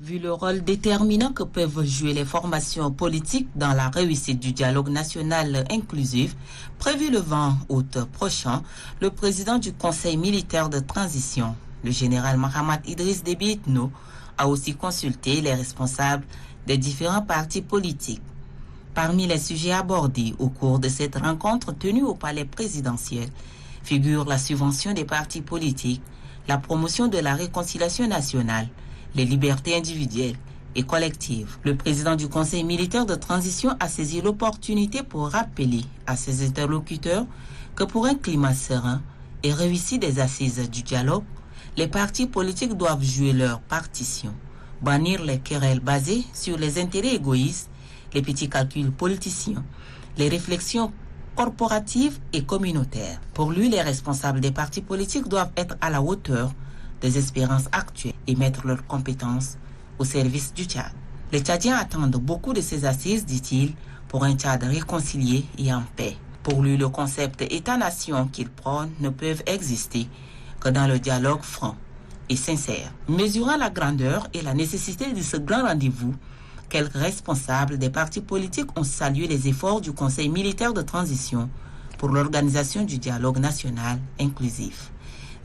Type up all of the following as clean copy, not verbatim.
Vu le rôle déterminant que peuvent jouer les formations politiques dans la réussite du dialogue national inclusif, prévu le 20 août prochain, le président du Conseil militaire de transition, le général Mahamat Idriss Déby Itno, a aussi consulté les responsables des différents partis politiques. Parmi les sujets abordés au cours de cette rencontre tenue au palais présidentiel figurent la subvention des partis politiques, la promotion de la réconciliation nationale, les libertés individuelles et collectives. Le président du Conseil militaire de transition a saisi l'opportunité pour rappeler à ses interlocuteurs que pour un climat serein et réussi des assises du dialogue, les partis politiques doivent jouer leur partition, bannir les querelles basées sur les intérêts égoïstes, les petits calculs politiciens, les réflexions corporatives et communautaires. Pour lui, les responsables des partis politiques doivent être à la hauteur des espérances actuelles et mettre leurs compétences au service du Tchad. Les Tchadiens attendent beaucoup de ces assises, dit-il, pour un Tchad réconcilié et en paix. Pour lui, le concept État-nation qu'il prône ne peut exister que dans le dialogue franc et sincère. Mesurant la grandeur et la nécessité de ce grand rendez-vous, quelques responsables des partis politiques ont salué les efforts du Conseil militaire de transition pour l'organisation du dialogue national inclusif.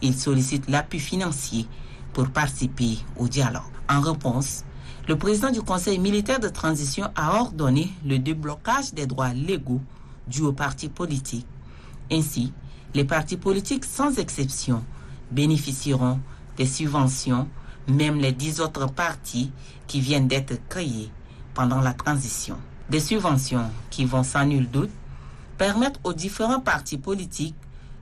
Ils sollicitent l'appui financier pour participer au dialogue. En réponse, le président du Conseil militaire de transition a ordonné le déblocage des droits légaux dus aux partis politiques. Ainsi, les partis politiques, sans exception, bénéficieront des subventions, même les 10 autres partis qui viennent d'être créés pendant la transition. Des subventions qui vont sans nul doute permettre aux différents partis politiques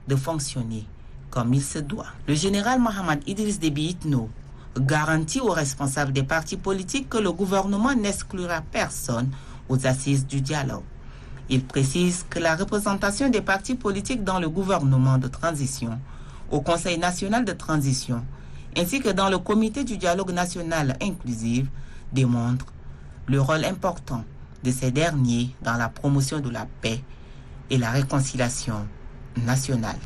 de fonctionner comme il se doit. Le général Mahamat Idriss Déby Itno garantit aux responsables des partis politiques que le gouvernement n'exclura personne aux assises du dialogue. Il précise que la représentation des partis politiques dans le gouvernement de transition, au Conseil national de transition, ainsi que dans le comité du dialogue national inclusif, démontre le rôle important de ces derniers dans la promotion de la paix et la réconciliation nationale.